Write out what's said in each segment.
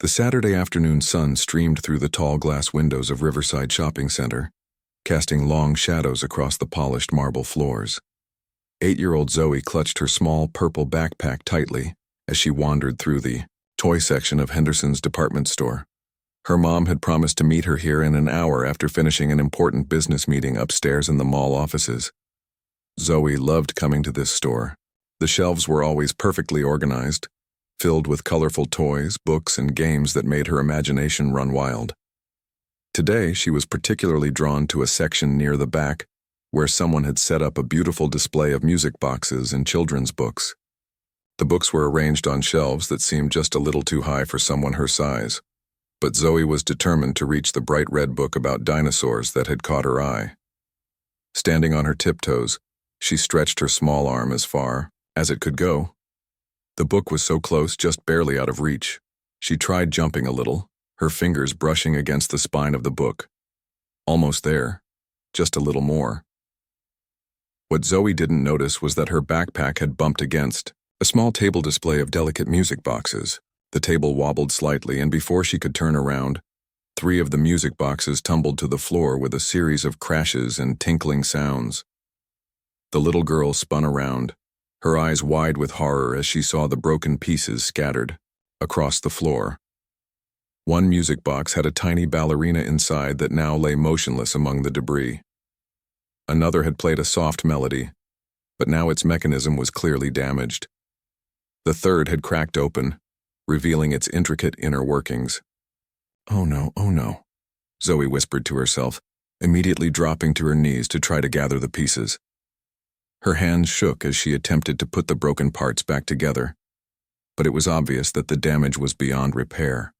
The Saturday afternoon sun streamed through the tall glass windows of Riverside Shopping Center, casting long shadows across the polished marble floors. 8-year-old Zoe clutched her small purple backpack tightly as she wandered through the toy section of Henderson's department store. Her mom had promised to meet her here in an hour after finishing an important business meeting upstairs in the mall offices. Zoe loved coming to this store. The shelves were always perfectly organized, filled with colorful toys, books, and games that made her imagination run wild. Today, she was particularly drawn to a section near the back where someone had set up a beautiful display of music boxes and children's books. The books were arranged on shelves that seemed just a little too high for someone her size, but Zoe was determined to reach the bright red book about dinosaurs that had caught her eye. Standing on her tiptoes, she stretched her small arm as far as it could go. The book was so close, just barely out of reach. She tried jumping a little, her fingers brushing against the spine of the book. Almost there, just a little more. What Zoe didn't notice was that her backpack had bumped against a small table display of delicate music boxes. The table wobbled slightly, and before she could turn around, 3 of the music boxes tumbled to the floor with a series of crashes and tinkling sounds. The little girl spun around, her eyes wide with horror as she saw the broken pieces scattered across the floor. One music box had a tiny ballerina inside that now lay motionless among the debris. Another had played a soft melody, but now its mechanism was clearly damaged. The third had cracked open, revealing its intricate inner workings. "Oh no," Zoe whispered to herself, immediately dropping to her knees to try to gather the pieces. Her hands shook as she attempted to put the broken parts back together, but it was obvious that the damage was beyond repair.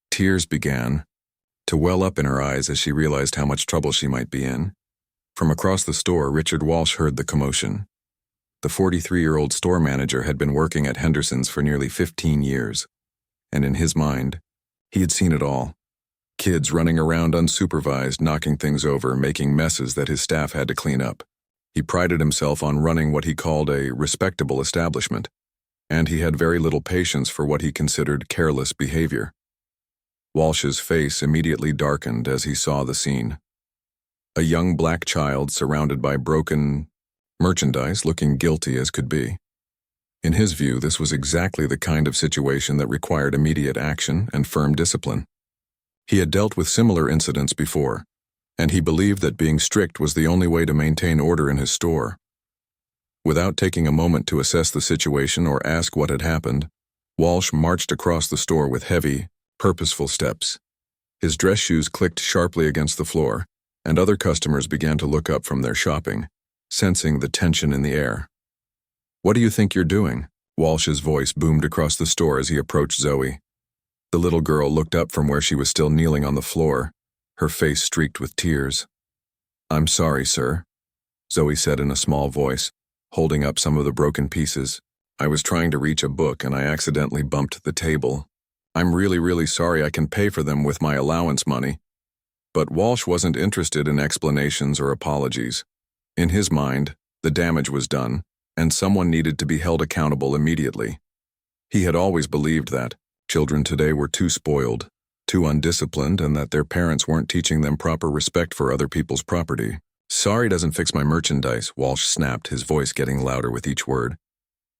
Tears began to well up in her eyes as she realized how much trouble she might be in. From across the store, Richard Walsh heard the commotion. The 43-year-old store manager had been working at Henderson's for nearly 15 years, and in his mind, he had seen it all. Kids running around unsupervised, knocking things over, making messes that his staff had to clean up. He prided himself on running what he called a respectable establishment, and he had very little patience for what he considered careless behavior. Walsh's face immediately darkened as he saw the scene. A young black child surrounded by broken merchandise, looking guilty as could be. In his view, this was exactly the kind of situation that required immediate action and firm discipline. He had dealt with similar incidents before, and he believed that being strict was the only way to maintain order in his store. Without taking a moment to assess the situation or ask what had happened, Walsh marched across the store with heavy, purposeful steps. His dress shoes clicked sharply against the floor, and other customers began to look up from their shopping, sensing the tension in the air. "What do you think you're doing?" Walsh's voice boomed across the store as he approached Zoe. The little girl looked up from where she was still kneeling on the floor, her face streaked with tears. "I'm sorry, sir," Zoe said in a small voice, holding up some of the broken pieces. "I was trying to reach a book and I accidentally bumped the table. I'm really sorry. I can pay for them with my allowance money." But Walsh wasn't interested in explanations or apologies. In his mind, the damage was done, and someone needed to be held accountable immediately. He had always believed that children today were too spoiled, too undisciplined, and that their parents weren't teaching them proper respect for other people's property. "Sorry doesn't fix my merchandise," Walsh snapped, his voice getting louder with each word.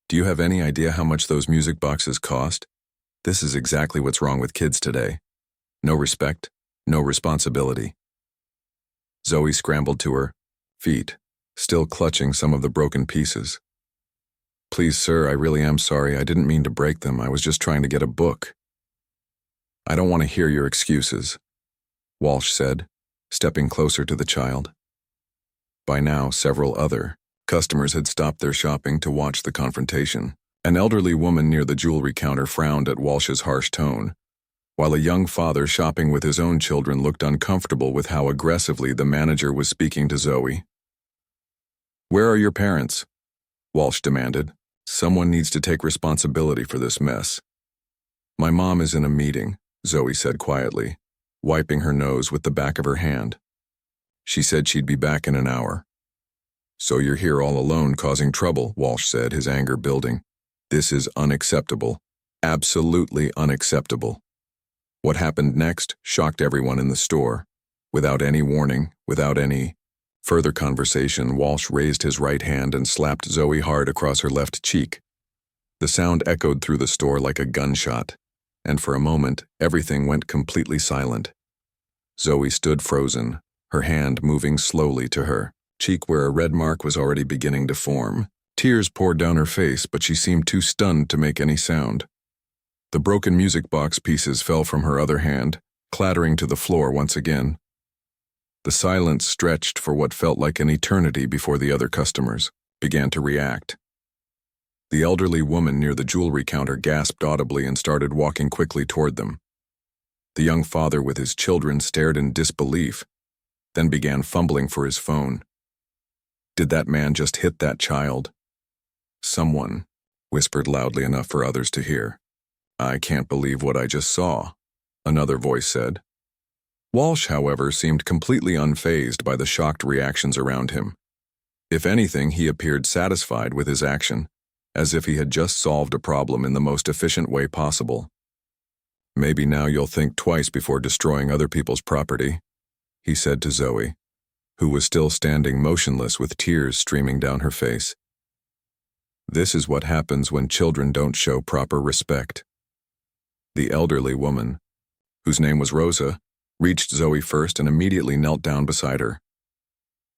"Do you have any idea how much those music boxes cost? This is exactly what's wrong with kids today. No respect, no responsibility." Zoe scrambled to her feet, still clutching some of the broken pieces. "Please, sir, I really am sorry. I didn't mean to break them. I was just trying to get a book." "I don't want to hear your excuses," Walsh said, stepping closer to the child. By now, several other customers had stopped their shopping to watch the confrontation. An elderly woman near the jewelry counter frowned at Walsh's harsh tone, while a young father shopping with his own children looked uncomfortable with how aggressively the manager was speaking to Zoe. "Where are your parents?" Walsh demanded. "Someone needs to take responsibility for this mess." "My mom is in a meeting," Zoe said quietly, wiping her nose with the back of her hand. "She said she'd be back in an hour." "So you're here all alone causing trouble," Walsh said, his anger building. "This is unacceptable." Absolutely unacceptable. What happened next shocked everyone in the store. Without any warning, without any further conversation, Walsh raised his right hand and slapped Zoe hard across her left cheek. The sound echoed through the store like a gunshot, and for a moment, everything went completely silent. Zoe stood frozen, her hand moving slowly to her cheek where a red mark was already beginning to form. Tears poured down her face, but she seemed too stunned to make any sound. The broken music box pieces fell from her other hand, clattering to the floor once again. The silence stretched for what felt like an eternity before the other customers began to react. The elderly woman near the jewelry counter gasped audibly and started walking quickly toward them. The young father with his children stared in disbelief, then began fumbling for his phone. Did that man just hit that child? Someone whispered loudly enough for others to hear. I can't believe what I just saw, another voice said. Walsh, however, seemed completely unfazed by the shocked reactions around him. If anything, he appeared satisfied with his action, as if he had just solved a problem in the most efficient way possible. Maybe now you'll think twice before destroying other people's property, he said to Zoe, who was still standing motionless with tears streaming down her face. This is what happens when children don't show proper respect. The elderly woman, whose name was Rosa, reached Zoe first and immediately knelt down beside her.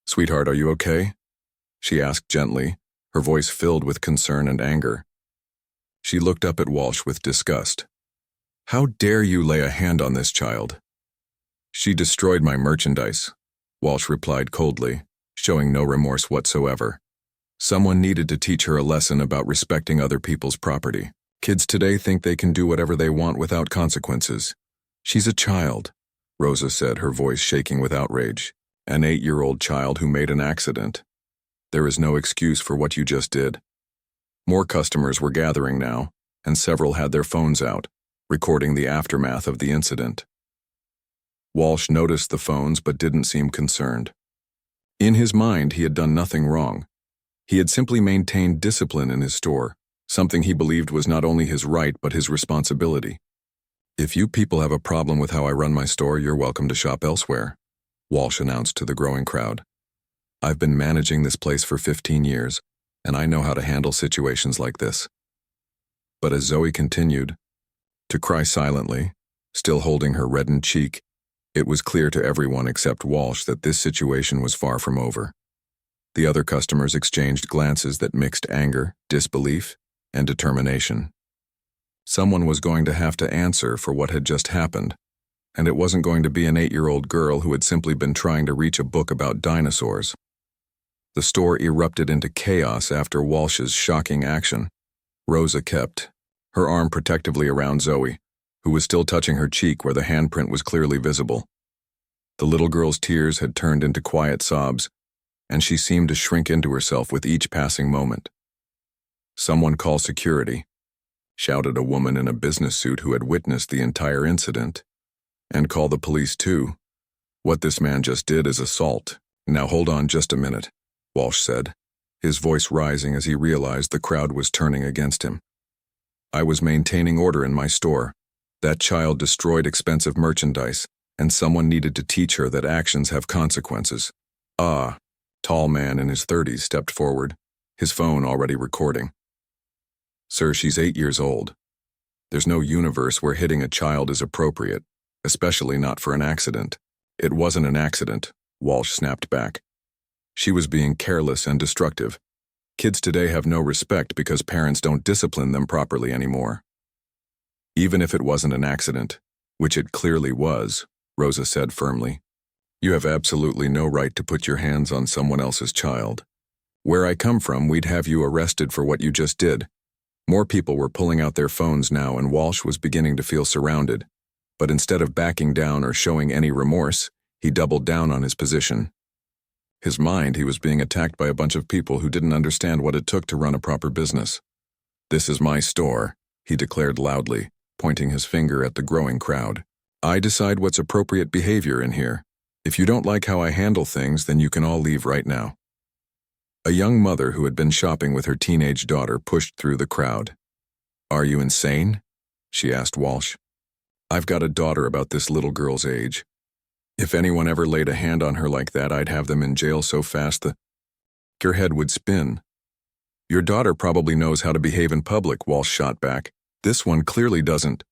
Sweetheart, are you okay? She asked gently, her voice filled with concern and anger. She looked up at Walsh with disgust. How dare you lay a hand on this child? She destroyed my merchandise, Walsh replied coldly, showing no remorse whatsoever. Someone needed to teach her a lesson about respecting other people's property. Kids today think they can do whatever they want without consequences. She's a child, Rosa said, her voice shaking with outrage. An 8-year-old child who made an accident. There is no excuse for what you just did. More customers were gathering now, and several had their phones out, recording the aftermath of the incident. Walsh noticed the phones but didn't seem concerned. In his mind, he had done nothing wrong. He had simply maintained discipline in his store, something he believed was not only his right but his responsibility. If you people have a problem with how I run my store, you're welcome to shop elsewhere, Walsh announced to the growing crowd. I've been managing this place for 15 years, and I know how to handle situations like this. But as Zoe continued to cry silently, still holding her reddened cheek, it was clear to everyone except Walsh that this situation was far from over. The other customers exchanged glances that mixed anger, disbelief, and determination. Someone was going to have to answer for what had just happened, and it wasn't going to be an 8-year-old girl who had simply been trying to reach a book about dinosaurs. The store erupted into chaos after Walsh's shocking action. Rosa kept her arm protectively around Zoe, who was still touching her cheek where the handprint was clearly visible. The little girl's tears had turned into quiet sobs, and she seemed to shrink into herself with each passing moment. Someone call security, shouted a woman in a business suit who had witnessed the entire incident. And call the police too. What this man just did is assault. Now hold on just a minute, Walsh said, his voice rising as he realized the crowd was turning against him. I was maintaining order in my store. That child destroyed expensive merchandise, and someone needed to teach her that actions have consequences. Tall man in his 30s stepped forward, his phone already recording. Sir, she's 8 years old. There's no universe where hitting a child is appropriate, especially not for an accident. It wasn't an accident, Walsh snapped back. She was being careless and destructive. Kids today have no respect because parents don't discipline them properly anymore. Even if it wasn't an accident, which it clearly was, Rosa said firmly, you have absolutely no right to put your hands on someone else's child. Where I come from, we'd have you arrested for what you just did. More people were pulling out their phones now, and Walsh was beginning to feel surrounded. But instead of backing down or showing any remorse, he doubled down on his position. His mind, he was being attacked by a bunch of people who didn't understand what it took to run a proper business. This is my store, he declared loudly, pointing his finger at the growing crowd. I decide what's appropriate behavior in here. If you don't like how I handle things, then you can all leave right now. A young mother who had been shopping with her teenage daughter pushed through the crowd. Are you insane? she asked Walsh. "I've got a daughter about this little girl's age. If anyone ever laid a hand on her like that, I'd have them in jail so fast your head would spin." "Your daughter probably knows how to behave in public," Walsh shot back. "This one clearly doesn't."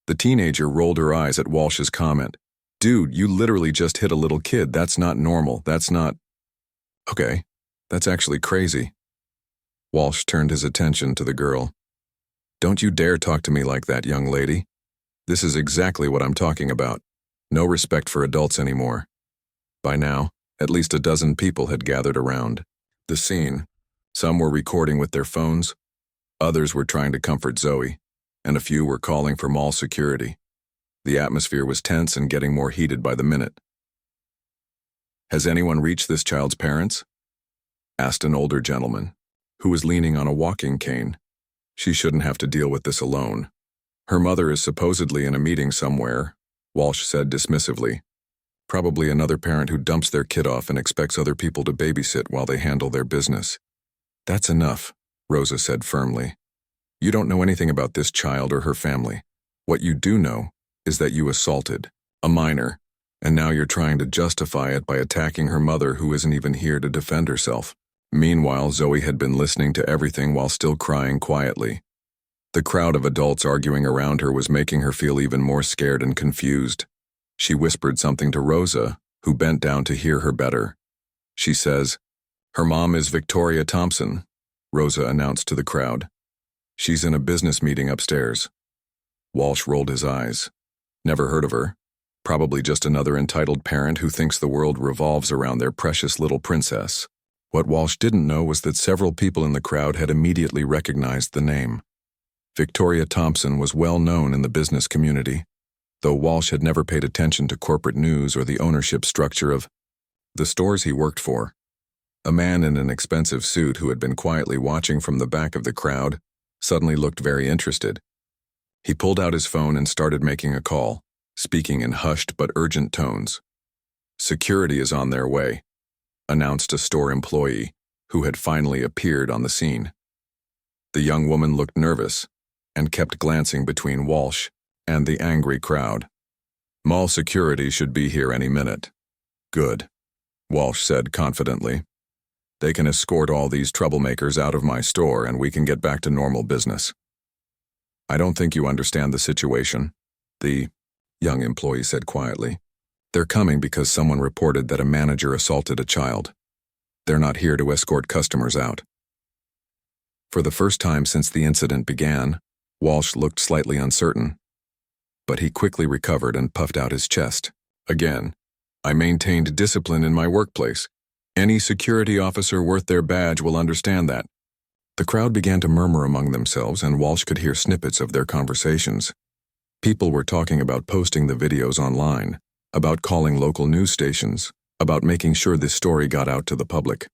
The teenager rolled her eyes at Walsh's comment. "Dude, you literally just hit a little kid. That's not normal. That's not—" "Okay, that's actually crazy." Walsh turned his attention to the girl. "Don't you dare talk to me like that, young lady. This is exactly what I'm talking about. No respect for adults anymore." By now, at least a dozen people had gathered around the scene. Some were recording with their phones, others were trying to comfort Zoe, and a few were calling for mall security. The atmosphere was tense and getting more heated by the minute. "Has anyone reached this child's parents?" asked an older gentleman, who was leaning on a walking cane. "She shouldn't have to deal with this alone. Her mother is supposedly in a meeting somewhere," Walsh said dismissively. "Probably another parent who dumps their kid off and expects other people to babysit while they handle their business." "That's enough," Rosa said firmly. "You don't know anything about this child or her family. What you do know is that you assaulted a minor, and now you're trying to justify it by attacking her mother who isn't even here to defend herself." Meanwhile, Zoe had been listening to everything while still crying quietly. The crowd of adults arguing around her was making her feel even more scared and confused. She whispered something to Rosa, who bent down to hear her better. She says, "Her mom is Victoria Thompson," Rosa announced to the crowd. "She's in a business meeting upstairs." Walsh rolled his eyes. Never heard of her. Probably just another entitled parent who thinks the world revolves around their precious little princess. What Walsh didn't know was that several people in the crowd had immediately recognized the name. Victoria Thompson was well known in the business community, though Walsh had never paid attention to corporate news or the ownership structure of the stores he worked for. A man in an expensive suit who had been quietly watching from the back of the crowd suddenly looked very interested. He pulled out his phone and started making a call, speaking in hushed but urgent tones. "Security is on their way," announced a store employee who had finally appeared on the scene. The young woman looked nervous and kept glancing between Walsh and the angry crowd. "Mall security should be here any minute." "Good," Walsh said confidently. "They can escort all these troublemakers out of my store and we can get back to normal business." "I don't think you understand the situation," the young employee said quietly. "They're coming because someone reported that a manager assaulted a child. They're not here to escort customers out." For the first time since the incident began, Walsh looked slightly uncertain, but he quickly recovered and puffed out his chest. "Again, I maintained discipline in my workplace. Any security officer worth their badge will understand that." The crowd began to murmur among themselves, and Walsh could hear snippets of their conversations. People were talking about posting the videos online, about calling local news stations, about making sure this story got out to the public.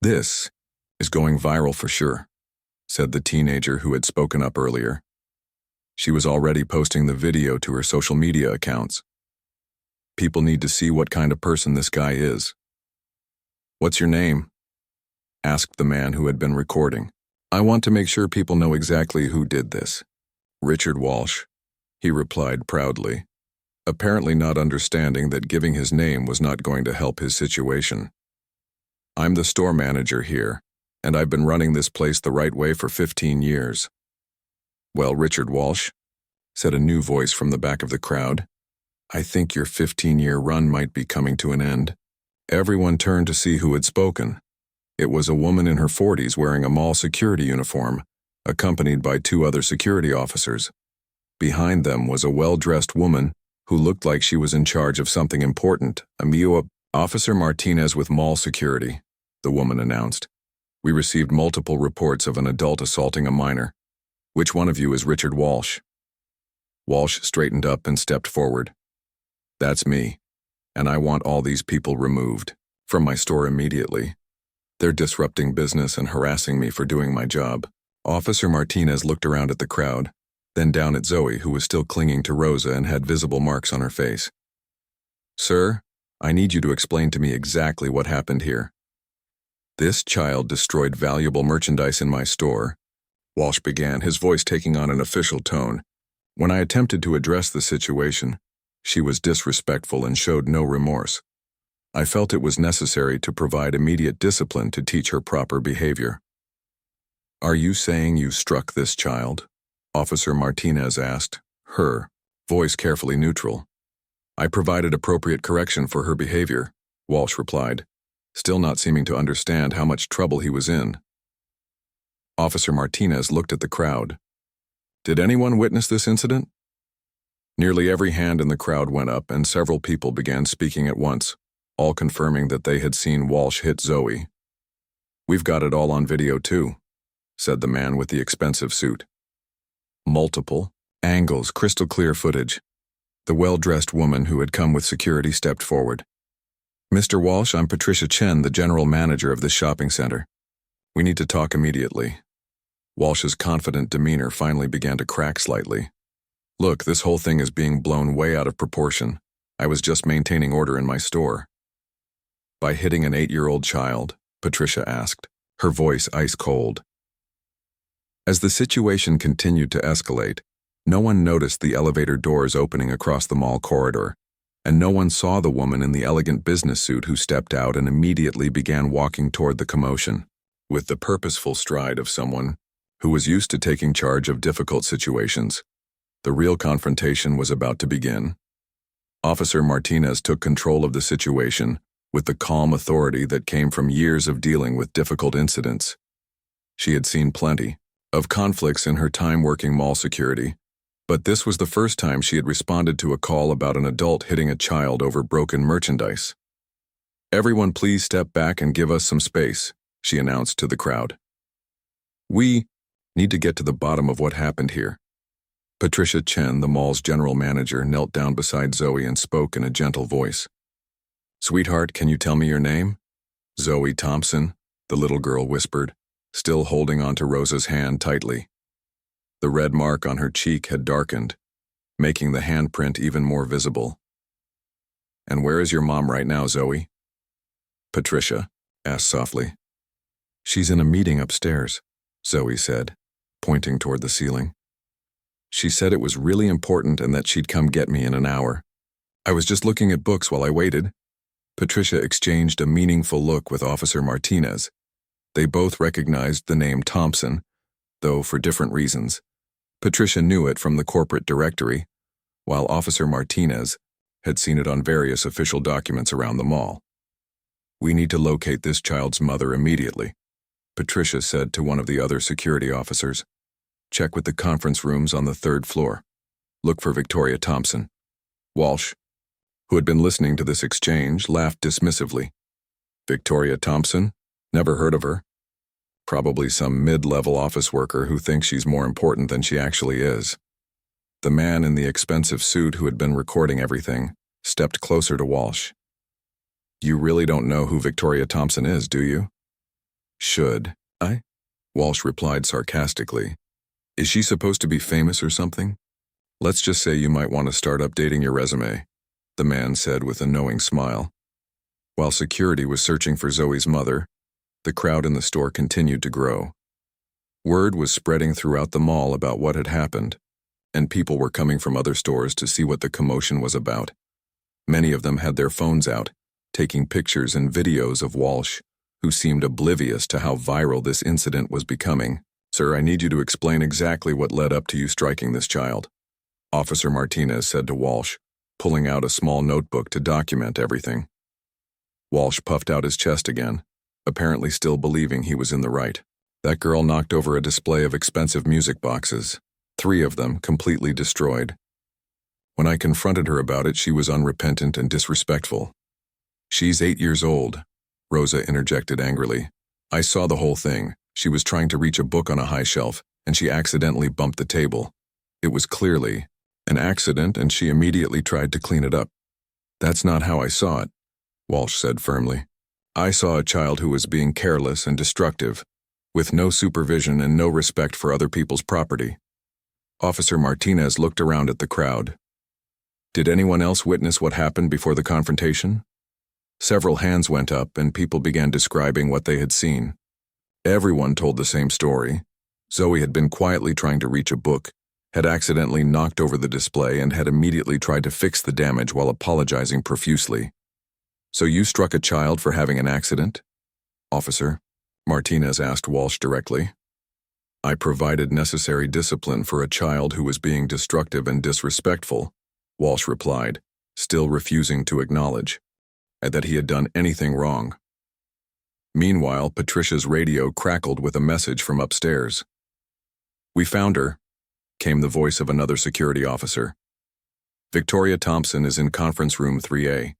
"This is going viral for sure," said the teenager who had spoken up earlier. She was already posting the video to her social media accounts. "People need to see what kind of person this guy is." "What's your name?" asked the man who had been recording. "I want to make sure people know exactly who did this." "Richard Walsh," he replied proudly, apparently not understanding that giving his name was not going to help his situation. "I'm the store manager here, and I've been running this place the right way for 15 years. "Well, Richard Walsh," said a new voice from the back of the crowd, "I think your 15-year run might be coming to an end." Everyone turned to see who had spoken. It was a woman in her 40s wearing a mall security uniform, accompanied by 2 other security officers. Behind them was a well-dressed woman who looked like she was in charge of something important. "Officer Martinez with mall security," the woman announced. "We received multiple reports of an adult assaulting a minor. Which one of you is Richard Walsh?" Walsh straightened up and stepped forward. "That's me, and I want all these people removed from my store immediately. They're disrupting business and harassing me for doing my job." Officer Martinez looked around at the crowd, then down at Zoe, who was still clinging to Rosa and had visible marks on her face. "Sir, I need you to explain to me exactly what happened here." "This child destroyed valuable merchandise in my store. Walsh began, his voice taking on an official tone. When I attempted to address the situation, she was disrespectful and showed no remorse. I felt it was necessary to provide immediate discipline to teach her proper behavior. Are you saying you struck this child? Officer Martinez asked, her voice carefully neutral. I provided appropriate correction for her behavior, Walsh replied, still not seeming to understand how much trouble he was in. Officer Martinez looked at the crowd. Did anyone witness this incident? Nearly every hand in the crowd went up, and several people began speaking at once, all confirming that they had seen Walsh hit Zoe. We've got it all on video too, said the man with the expensive suit. Multiple angles, crystal clear footage. The well-dressed woman who had come with security stepped forward. Mr. Walsh, I'm Patricia Chen, the general manager of this shopping center. We need to talk immediately. Walsh's confident demeanor finally began to crack slightly. Look, this whole thing is being blown way out of proportion. I was just maintaining order in my store. By hitting an 8-year-old child? Patricia asked, her voice ice cold. As the situation continued to escalate, no one noticed the elevator doors opening across the mall corridor, and no one saw the woman in the elegant business suit who stepped out and immediately began walking toward the commotion, with the purposeful stride of someone who was used to taking charge of difficult situations. The real confrontation was about to begin. Officer Martinez took control of the situation with the calm authority that came from years of dealing with difficult incidents. She had seen plenty of conflicts in her time working mall security, but this was the first time she had responded to a call about an adult hitting a child over broken merchandise. Everyone please step back and give us some space, she announced to the crowd. We need to get to the bottom of what happened here. Patricia Chen, the mall's general manager, knelt down beside Zoe and spoke in a gentle voice. Sweetheart, can you tell me your name? Zoe Thompson, the little girl whispered, still holding onto Rosa's hand tightly. The red mark on her cheek had darkened, making the handprint even more visible. And where is your mom right now, Zoe? Patricia asked softly. She's in a meeting upstairs, Zoe said, pointing toward the ceiling. She said it was really important and that she'd come get me in an hour. I was just looking at books while I waited. Patricia exchanged a meaningful look with Officer Martinez. They both recognized the name Thompson, though for different reasons. Patricia knew it from the corporate directory, while Officer Martinez had seen it on various official documents around the mall. We need to locate this child's mother immediately, Patricia said to one of the other security officers. Check with the conference rooms on the 3rd floor. Look for Victoria Thompson. Walsh, who had been listening to this exchange, laughed dismissively. Victoria Thompson? Never heard of her. Probably some mid-level office worker who thinks she's more important than she actually is. The man in the expensive suit who had been recording everything stepped closer to Walsh. You really don't know who Victoria Thompson is, do you? Should I? Walsh replied sarcastically. Is she supposed to be famous or something? Let's just say you might want to start updating your resume, the man said with a knowing smile. While security was searching for Zoe's mother, the crowd in the store continued to grow. Word was spreading throughout the mall about what had happened, and people were coming from other stores to see what the commotion was about. Many of them had their phones out, taking pictures and videos of Walsh, who seemed oblivious to how viral this incident was becoming. Sir, I need you to explain exactly what led up to you striking this child, Officer Martinez said to Walsh, pulling out a small notebook to document everything. Walsh puffed out his chest again, apparently still believing he was in the right. That girl knocked over a display of expensive music boxes, 3 of them completely destroyed. When I confronted her about it, she was unrepentant and disrespectful. She's 8 years old, Rosa interjected angrily. I saw the whole thing. She was trying to reach a book on a high shelf, and she accidentally bumped the table. It was clearly an accident, and she immediately tried to clean it up. That's not how I saw it, Walsh said firmly. I saw a child who was being careless and destructive, with no supervision and no respect for other people's property. Officer Martinez looked around at the crowd. Did anyone else witness what happened before the confrontation? Several hands went up and people began describing what they had seen. Everyone told the same story. Zoe had been quietly trying to reach a book, had accidentally knocked over the display, and had immediately tried to fix the damage while apologizing profusely. "So you struck a child for having an accident?" "Officer," Martinez asked Walsh directly. "I provided necessary discipline for a child who was being destructive and disrespectful," Walsh replied, still refusing to acknowledge that he had done anything wrong. Meanwhile, Patricia's radio crackled with a message from upstairs. "We found her," came the voice of another security officer. "Victoria Thompson is in conference room 3A.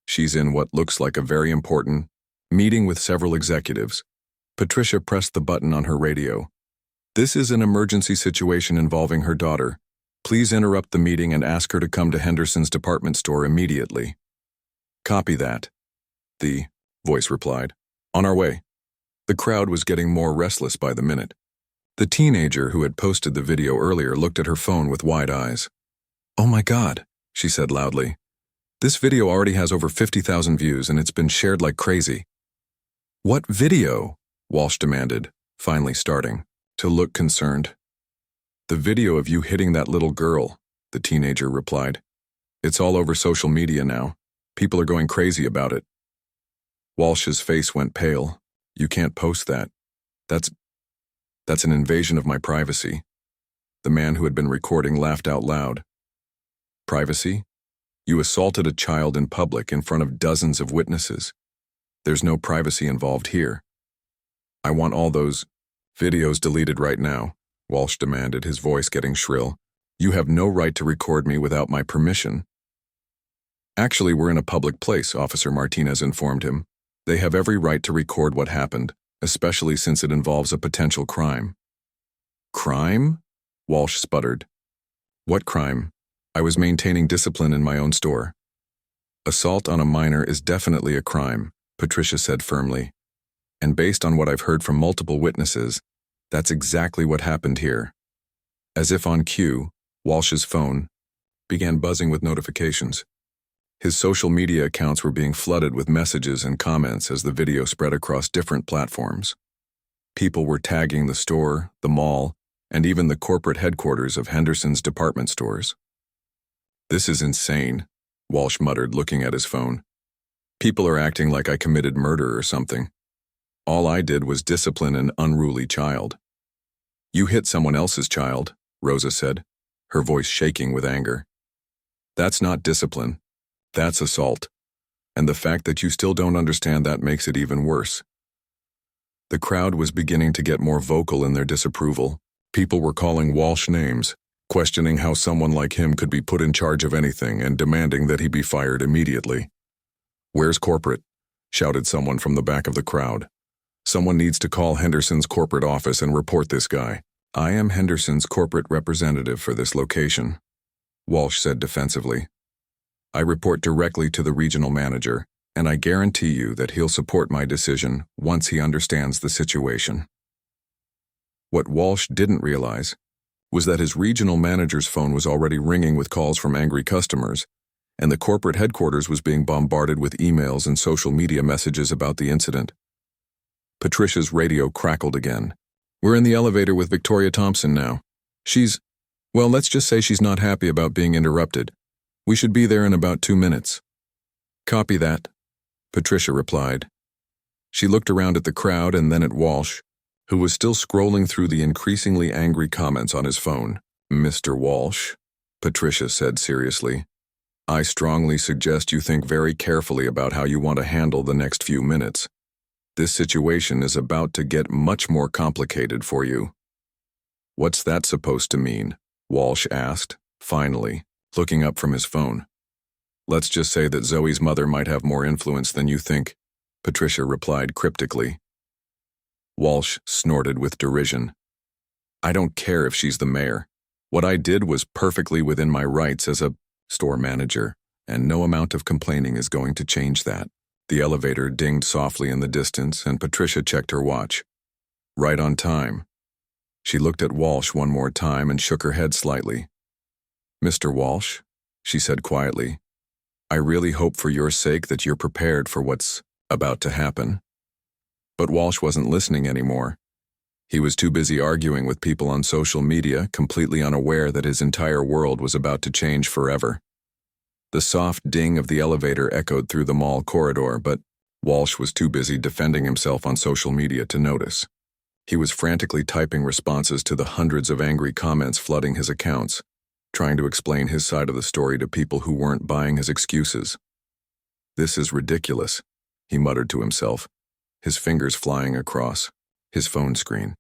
She's in what looks like a very important meeting with several executives." Patricia pressed the button on her radio. "This is an emergency situation involving her daughter. Please interrupt the meeting and ask her to come to Henderson's department store immediately." "Copy that," the voice replied. "On our way." The crowd was getting more restless by the minute. The teenager who had posted the video earlier looked at her phone with wide eyes. "Oh my God," she said loudly. "This video already has over 50,000 views and it's been shared like crazy." "What video?" Walsh demanded, finally starting to look concerned. "The video of you hitting that little girl," the teenager replied. "It's all over social media now. People are going crazy about it." Walsh's face went pale. "You can't post that. That's an invasion of my privacy." The man who had been recording laughed out loud. "Privacy? You assaulted a child in public in front of dozens of witnesses. There's no privacy involved here. I want all those videos deleted right now," Walsh demanded, his voice getting shrill. "You have no right to record me without my permission." "Actually, we're in a public place," Officer Martinez informed him. "They have every right to record what happened, especially since it involves a potential crime." "Crime?" Walsh sputtered. "What crime? I was maintaining discipline in my own store." "Assault on a minor is definitely a crime," Patricia said firmly. "And based on what I've heard from multiple witnesses, that's exactly what happened here." As if on cue, Walsh's phone began buzzing with notifications. His social media accounts were being flooded with messages and comments as the video spread across different platforms. People were tagging the store, the mall, and even the corporate headquarters of Henderson's department stores. "This is insane," Walsh muttered, looking at his phone. "People are acting like I committed murder or something. All I did was discipline an unruly child." "You hit someone else's child," Rosa said, her voice shaking with anger. "That's not discipline. That's assault. And the fact that you still don't understand that makes it even worse." The crowd was beginning to get more vocal in their disapproval. People were calling Walsh names, questioning how someone like him could be put in charge of anything and demanding that he be fired immediately. "Where's corporate?" shouted someone from the back of the crowd. "Someone needs to call Henderson's corporate office and report this guy." "I am Henderson's corporate representative for this location," Walsh said defensively. "I report directly to the regional manager, and I guarantee you that he'll support my decision once he understands the situation." What Walsh didn't realize was that his regional manager's phone was already ringing with calls from angry customers, and the corporate headquarters was being bombarded with emails and social media messages about the incident. Patricia's radio crackled again. "We're in the elevator with Victoria Thompson now. Well, let's just say she's not happy about being interrupted. We should be there in about 2 minutes." "Copy that," Patricia replied. She looked around at the crowd and then at Walsh, who was still scrolling through the increasingly angry comments on his phone. "Mr. Walsh," Patricia said seriously, "I strongly suggest you think very carefully about how you want to handle the next few minutes. This situation is about to get much more complicated for you." "What's that supposed to mean?" Walsh asked, finally, looking up from his phone. "Let's just say that Zoe's mother might have more influence than you think," Patricia replied cryptically. Walsh snorted with derision. "I don't care if she's the mayor. What I did was perfectly within my rights as a store manager, and no amount of complaining is going to change that." The elevator dinged softly in the distance, and Patricia checked her watch. Right on time. She looked at Walsh one more time and shook her head slightly. "Mr. Walsh," she said quietly, "I really hope for your sake that you're prepared for what's about to happen." But Walsh wasn't listening anymore. He was too busy arguing with people on social media, completely unaware that his entire world was about to change forever. The soft ding of the elevator echoed through the mall corridor, but Walsh was too busy defending himself on social media to notice. He was frantically typing responses to the hundreds of angry comments flooding his accounts, trying to explain his side of the story to people who weren't buying his excuses. "This is ridiculous," he muttered to himself, his fingers flying across his phone screen.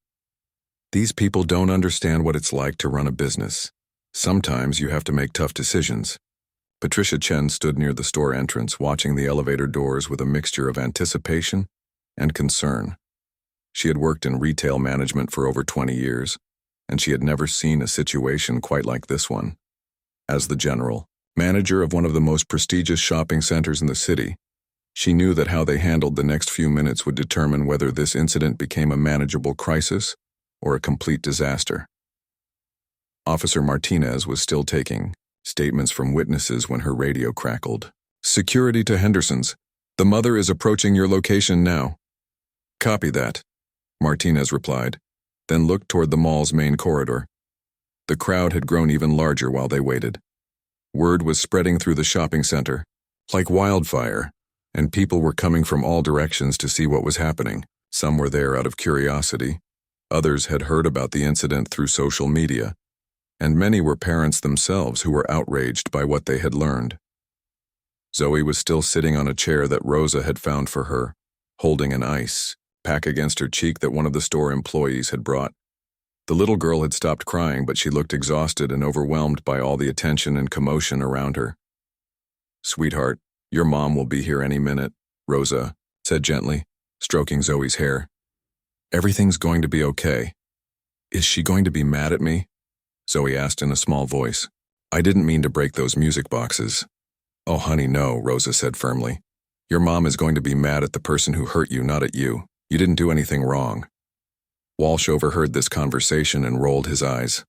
"These people don't understand what it's like to run a business. Sometimes you have to make tough decisions." Patricia Chen stood near the store entrance, watching the elevator doors with a mixture of anticipation and concern. She had worked in retail management for over 20 years, and she had never seen a situation quite like this one. As the general manager of one of the most prestigious shopping centers in the city, she knew that how they handled the next few minutes would determine whether this incident became a manageable crisis or a complete disaster. Officer Martinez was still taking statements from witnesses when her radio crackled. "Security to Henderson's. The mother is approaching your location now." "Copy that," Martinez replied, then looked toward the mall's main corridor. The crowd had grown even larger while they waited. Word was spreading through the shopping center like wildfire, and people were coming from all directions to see what was happening. Some were there out of curiosity. Others had heard about the incident through social media, and many were parents themselves who were outraged by what they had learned. Zoe was still sitting on a chair that Rosa had found for her, holding an ice pack against her cheek that one of the store employees had brought. The little girl had stopped crying, but she looked exhausted and overwhelmed by all the attention and commotion around her. "Sweetheart, your mom will be here any minute," Rosa said gently, stroking Zoe's hair. "Everything's going to be okay." "Is she going to be mad at me?" Zoe asked in a small voice. "I didn't mean to break those music boxes." "Oh, honey, no," Rosa said firmly. "Your mom is going to be mad at the person who hurt you, not at you. You didn't do anything wrong." Walsh overheard this conversation and rolled his eyes.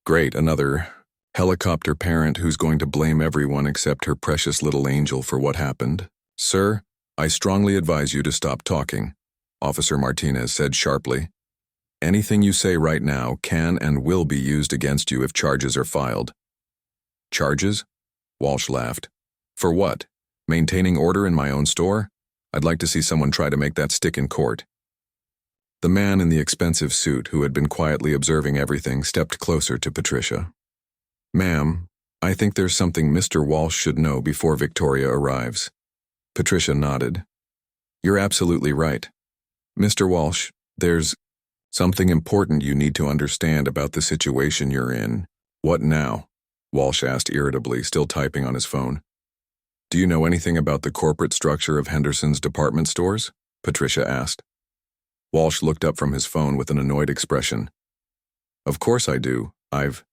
Great, another helicopter parent who's going to blame everyone except her precious little angel for what happened. "Sir, I strongly advise you to stop talking," Officer Martinez said sharply. "Anything you say right now can and will be used against you if charges are filed." "Charges?" Walsh laughed. "For what? Maintaining order in my own store? I'd like to see someone try to make that stick in court." The man in the expensive suit, who had been quietly observing everything, stepped closer to Patricia. "Ma'am, I think there's something Mr. Walsh should know before Victoria arrives." Patricia nodded. "You're absolutely right. Mr. Walsh, there's something important you need to understand about the situation you're in." "What now?" Walsh asked irritably, still typing on his phone. "Do you know anything about the corporate structure of Henderson's department stores?" Patricia asked. Walsh looked up from his phone with an annoyed expression. "Of course I do. I've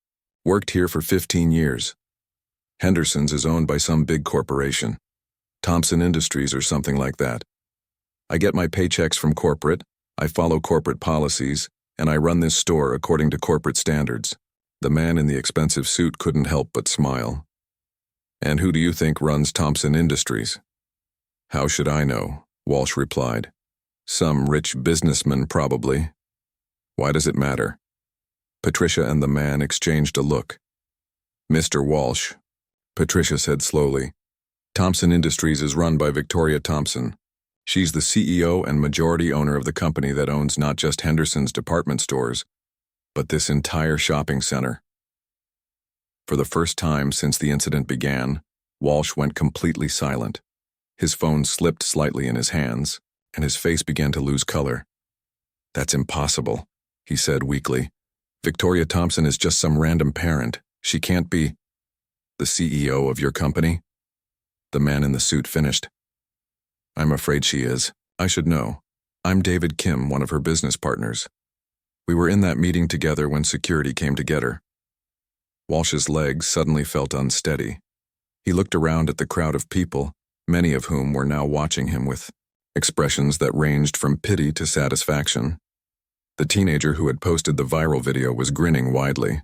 worked here for 15 years. Henderson's is owned by some big corporation. Thompson Industries or something like that. I get my paychecks from corporate, I follow corporate policies, and I run this store according to corporate standards." The man in the expensive suit couldn't help but smile. "And who do you think runs Thompson Industries?" "How should I know?" Walsh replied. "Some rich businessman, probably." "Why does it matter?" Patricia and the man exchanged a look. "Mr. Walsh," Patricia said slowly, "Thompson Industries is run by Victoria Thompson. She's the CEO and majority owner of the company that owns not just Henderson's department stores, but this entire shopping center." For the first time since the incident began, Walsh went completely silent. His phone slipped slightly in his hands, and his face began to lose color. "That's impossible," he said weakly. "Victoria Thompson is just some random parent. She can't be—" "The CEO of your company?" The man in the suit finished. "I'm afraid she is. I should know. I'm David Kim, one of her business partners. We were in that meeting together when security came to get her." Walsh's legs suddenly felt unsteady. He looked around at the crowd of people, many of whom were now watching him with expressions that ranged from pity to satisfaction. The teenager who had posted the viral video was grinning widely.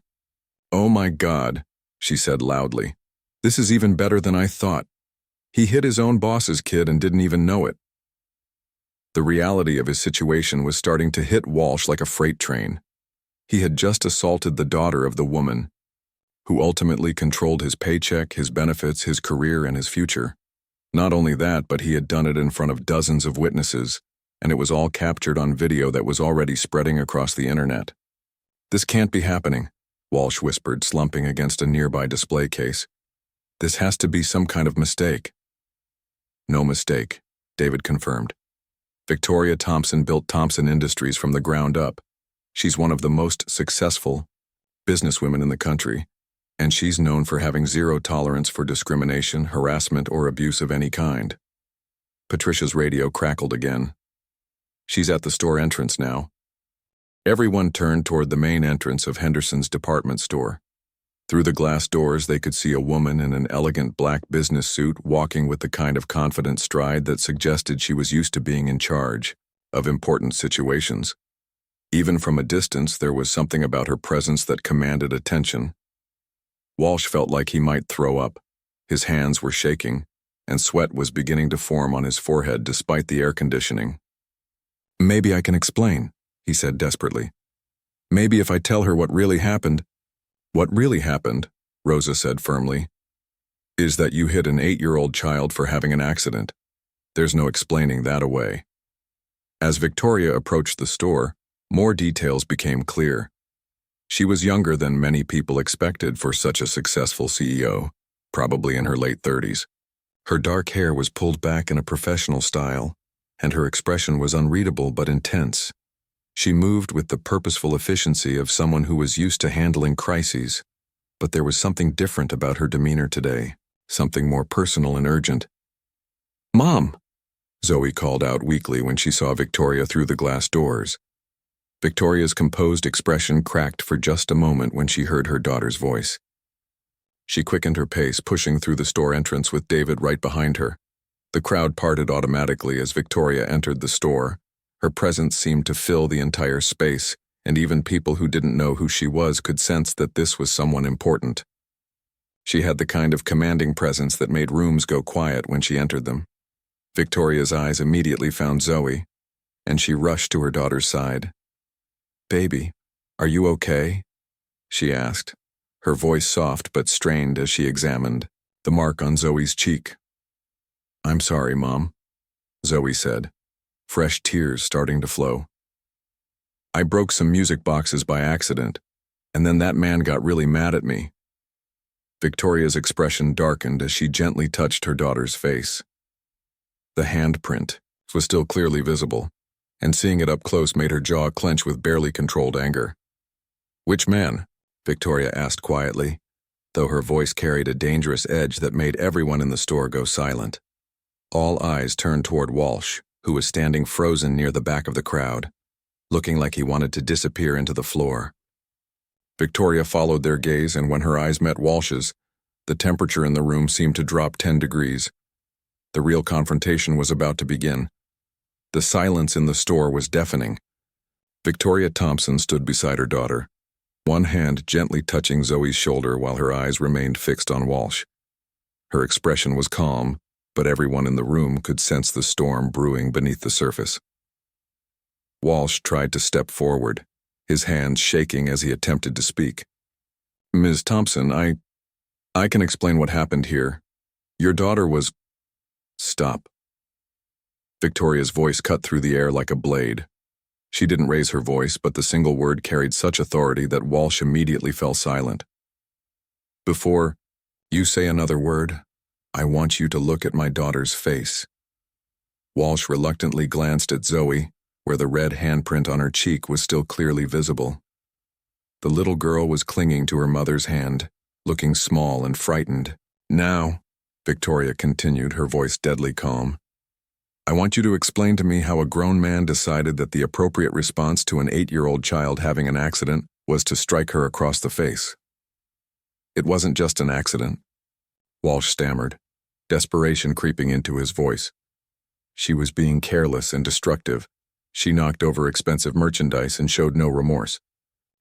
"Oh my God," she said loudly. "This is even better than I thought. He hit his own boss's kid and didn't even know it." The reality of his situation was starting to hit Walsh like a freight train. He had just assaulted the daughter of the woman who ultimately controlled his paycheck, his benefits, his career, and his future. Not only that, but he had done it in front of dozens of witnesses, and it was all captured on video that was already spreading across the internet. "This can't be happening," Walsh whispered, slumping against a nearby display case. "This has to be some kind of mistake." "No mistake," David confirmed. "Victoria Thompson built Thompson Industries from the ground up. She's one of the most successful businesswomen in the country, and she's known for having zero tolerance for discrimination, harassment, or abuse of any kind." Patricia's radio crackled again. "She's at the store entrance now." Everyone turned toward the main entrance of Henderson's department store. Through the glass doors, they could see a woman in an elegant black business suit walking with the kind of confident stride that suggested she was used to being in charge of important situations. Even from a distance, there was something about her presence that commanded attention. Walsh felt like he might throw up. His hands were shaking, and sweat was beginning to form on his forehead despite the air conditioning. "Maybe I can explain," he said desperately. "Maybe if I tell her what really happened." "What really happened," Rosa said firmly, "is that you hit an 8-year-old child for having an accident. There's no explaining that away." As Victoria approached the store, more details became clear. She was younger than many people expected for such a successful CEO, probably in her late 30s. Her dark hair was pulled back in a professional style, and her expression was unreadable but intense. She moved with the purposeful efficiency of someone who was used to handling crises, but there was something different about her demeanor today, something more personal and urgent. "Mom!" Zoe called out weakly when she saw Victoria through the glass doors. Victoria's composed expression cracked for just a moment when she heard her daughter's voice. She quickened her pace, pushing through the store entrance with David right behind her. The crowd parted automatically as Victoria entered the store. Her presence seemed to fill the entire space, and even people who didn't know who she was could sense that this was someone important. She had the kind of commanding presence that made rooms go quiet when she entered them. Victoria's eyes immediately found Zoe, and she rushed to her daughter's side. "Baby, are you okay?" she asked, her voice soft but strained as she examined the mark on Zoe's cheek. "I'm sorry, Mom," Zoe said, fresh tears starting to flow. "I broke some music boxes by accident, and then that man got really mad at me." Victoria's expression darkened as she gently touched her daughter's face. The handprint was still clearly visible, and seeing it up close made her jaw clench with barely controlled anger. "Which man?" Victoria asked quietly, though her voice carried a dangerous edge that made everyone in the store go silent. All eyes turned toward Walsh, who was standing frozen near the back of the crowd, looking like he wanted to disappear into the floor. Victoria followed their gaze, and when her eyes met Walsh's, the temperature in the room seemed to drop 10 degrees. The real confrontation was about to begin. The silence in the store was deafening. Victoria Thompson stood beside her daughter, one hand gently touching Zoe's shoulder while her eyes remained fixed on Walsh. Her expression was calm, but everyone in the room could sense the storm brewing beneath the surface. Walsh tried to step forward, his hands shaking as he attempted to speak. "Ms. Thompson, I can explain what happened here. Your daughter was—" "Stop." Victoria's voice cut through the air like a blade. She didn't raise her voice, but the single word carried such authority that Walsh immediately fell silent. "Before you say another word, I want you to look at my daughter's face." Walsh reluctantly glanced at Zoe, where the red handprint on her cheek was still clearly visible. The little girl was clinging to her mother's hand, looking small and frightened. "Now," Victoria continued, her voice deadly calm, "I want you to explain to me how a grown man decided that the appropriate response to an 8-year-old child having an accident was to strike her across the face." "It wasn't just an accident," Walsh stammered, desperation creeping into his voice. "She was being careless and destructive. She knocked over expensive merchandise and showed no remorse.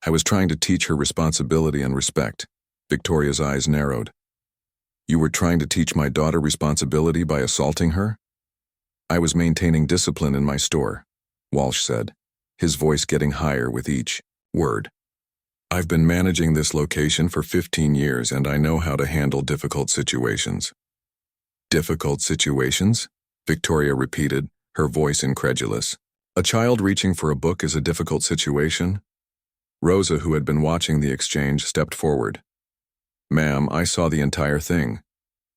I was trying to teach her responsibility and respect." Victoria's eyes narrowed. "You were trying to teach my daughter responsibility by assaulting her?" I was maintaining discipline in my store, Walsh said, his voice getting higher with each word. I've been managing this location for 15 years and I know how to handle difficult situations. Difficult situations? Victoria repeated, her voice incredulous. A child reaching for a book is a difficult situation? Rosa, who had been watching the exchange, stepped forward. Ma'am, I saw the entire thing.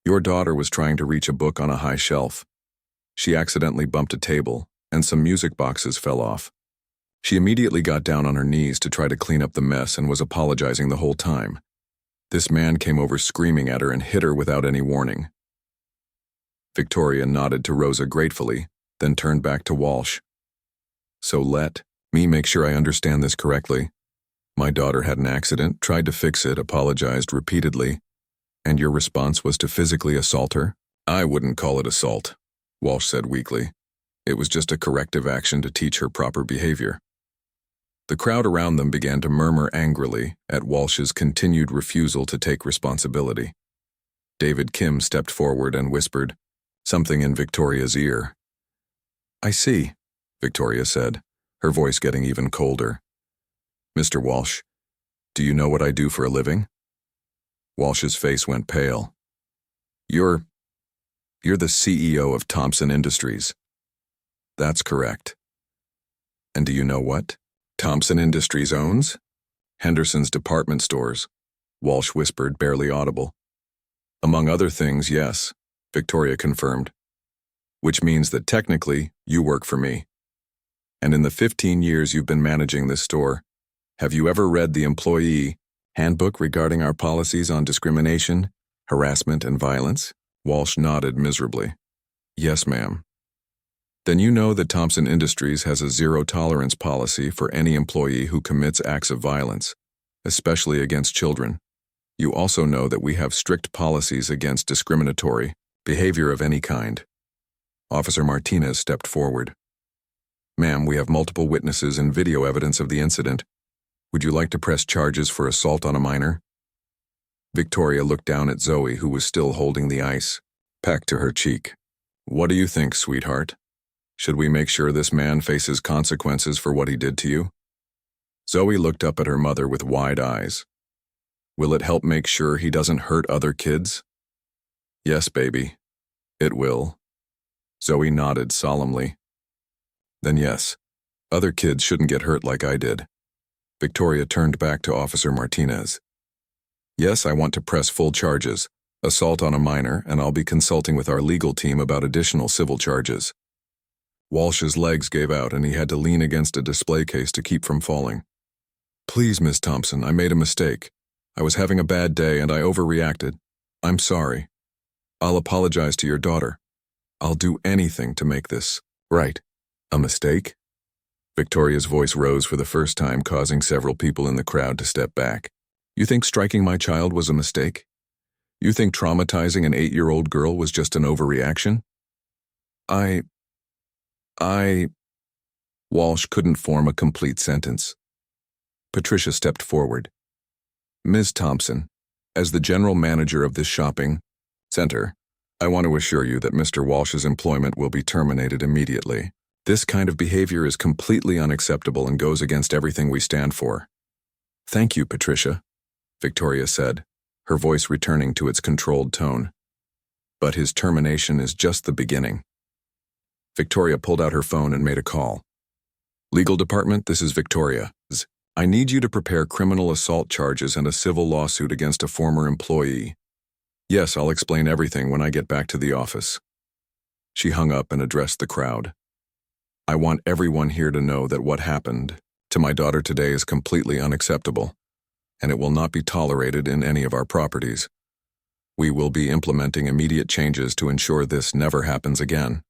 Your daughter was trying to reach a book on a high shelf. She accidentally bumped a table, and some music boxes fell off. She immediately got down on her knees to try to clean up the mess and was apologizing the whole time. This man came over screaming at her and hit her without any warning. Victoria nodded to Rosa gratefully, then turned back to Walsh. So let me make sure I understand this correctly. My daughter had an accident, tried to fix it, apologized repeatedly, and your response was to physically assault her? I wouldn't call it assault, Walsh said weakly. It was just a corrective action to teach her proper behavior. The crowd around them began to murmur angrily at Walsh's continued refusal to take responsibility. David Kim stepped forward and whispered something in Victoria's ear. I see, Victoria said, her voice getting even colder. Mr. Walsh, do you know what I do for a living? Walsh's face went pale. You're the CEO of Thompson Industries. That's correct. And do you know what Thompson Industries owns? Henderson's department stores, Walsh whispered, barely audible. Among other things, yes, Victoria confirmed. Which means that technically, you work for me. And in the 15 years you've been managing this store, have you ever read the employee handbook regarding our policies on discrimination, harassment, and violence? Walsh nodded miserably. Yes, ma'am. Then you know that Thompson Industries has a zero-tolerance policy for any employee who commits acts of violence, especially against children. You also know that we have strict policies against discriminatory behavior of any kind. Officer Martinez stepped forward. Ma'am, we have multiple witnesses and video evidence of the incident. Would you like to press charges for assault on a minor? Victoria looked down at Zoe, who was still holding the ice pack to her cheek. What do you think, sweetheart? Should we make sure this man faces consequences for what he did to you? Zoe looked up at her mother with wide eyes. Will it help make sure he doesn't hurt other kids? Yes, baby. It will. Zoe nodded solemnly. Then yes, other kids shouldn't get hurt like I did. Victoria turned back to Officer Martinez. Yes, I want to press full charges, assault on a minor, and I'll be consulting with our legal team about additional civil charges. Walsh's legs gave out and he had to lean against a display case to keep from falling. Please, Miss Thompson, I made a mistake. I was having a bad day and I overreacted. I'm sorry. I'll apologize to your daughter. I'll do anything to make this right. A mistake? Victoria's voice rose for the first time, causing several people in the crowd to step back. You think striking my child was a mistake? You think traumatizing an 8-year-old girl was just an overreaction? Walsh couldn't form a complete sentence. Patricia stepped forward. Ms. Thompson, as the general manager of this shopping center, I want to assure you that Mr. Walsh's employment will be terminated immediately. This kind of behavior is completely unacceptable and goes against everything we stand for. Thank you, Patricia, Victoria said, her voice returning to its controlled tone. But his termination is just the beginning. Victoria pulled out her phone and made a call. Legal department, this is Victoria. I need you to prepare criminal assault charges and a civil lawsuit against a former employee. Yes, I'll explain everything when I get back to the office. She hung up and addressed the crowd. I want everyone here to know that what happened to my daughter today is completely unacceptable, and it will not be tolerated in any of our properties. We will be implementing immediate changes to ensure this never happens again.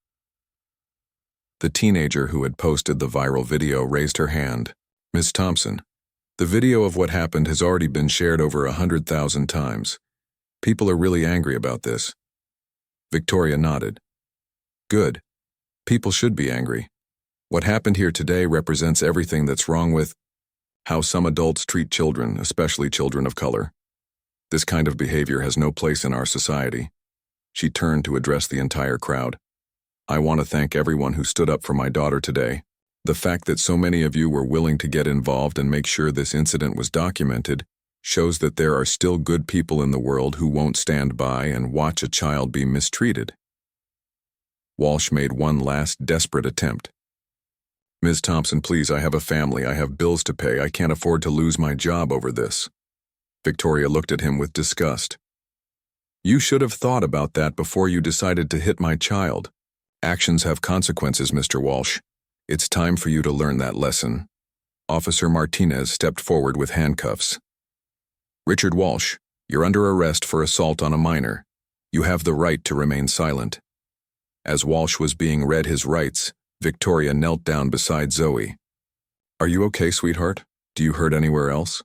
The teenager who had posted the viral video raised her hand. Ms. Thompson, the video of what happened has already been shared over 100,000 times. People are really angry about this. Victoria nodded. Good. People should be angry. What happened here today represents everything that's wrong with how some adults treat children, especially children of color. This kind of behavior has no place in our society. She turned to address the entire crowd. I want to thank everyone who stood up for my daughter today. The fact that so many of you were willing to get involved and make sure this incident was documented shows that there are still good people in the world who won't stand by and watch a child be mistreated. Walsh made one last desperate attempt. Ms. Thompson, please, I have a family, I have bills to pay, I can't afford to lose my job over this. Victoria looked at him with disgust. You should have thought about that before you decided to hit my child. Actions have consequences, Mr. Walsh. It's time for you to learn that lesson. Officer Martinez stepped forward with handcuffs. Richard Walsh, you're under arrest for assault on a minor. You have the right to remain silent. As Walsh was being read his rights, Victoria knelt down beside Zoe. Are you okay, sweetheart? Do you hurt anywhere else?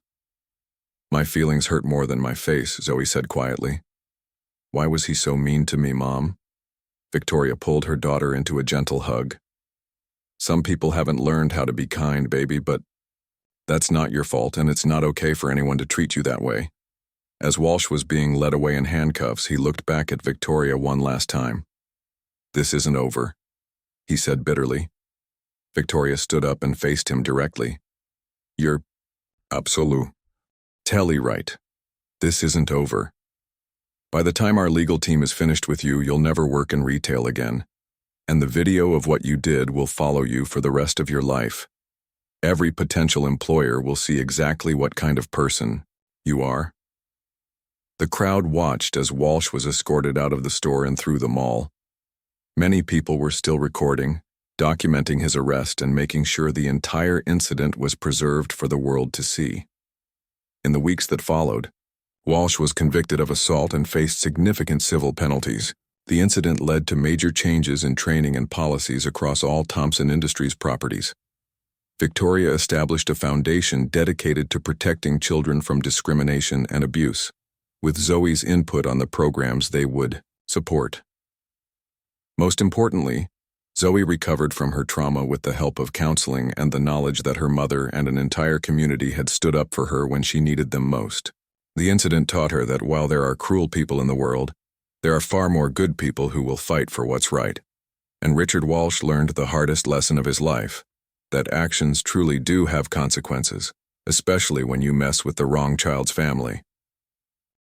My feelings hurt more than my face, Zoe said quietly. Why was he so mean to me, Mom? Victoria pulled her daughter into a gentle hug. Some people haven't learned how to be kind, baby, but that's not your fault, and it's not okay for anyone to treat you that way. As Walsh was being led away in handcuffs, he looked back at Victoria one last time. This isn't over, he said bitterly. Victoria stood up and faced him directly. You're absolute telly right. This isn't over. By the time our legal team is finished with you, you'll never work in retail again. And the video of what you did will follow you for the rest of your life. Every potential employer will see exactly what kind of person you are. The crowd watched as Walsh was escorted out of the store and through the mall. Many people were still recording, documenting his arrest and making sure the entire incident was preserved for the world to see. In the weeks that followed, Walsh was convicted of assault and faced significant civil penalties. The incident led to major changes in training and policies across all Thompson Industries properties. Victoria established a foundation dedicated to protecting children from discrimination and abuse, with Zoe's input on the programs they would support. Most importantly, Zoe recovered from her trauma with the help of counseling and the knowledge that her mother and an entire community had stood up for her when she needed them most. The incident taught her that while there are cruel people in the world, there are far more good people who will fight for what's right. And Richard Walsh learned the hardest lesson of his life, that actions truly do have consequences, especially when you mess with the wrong child's family.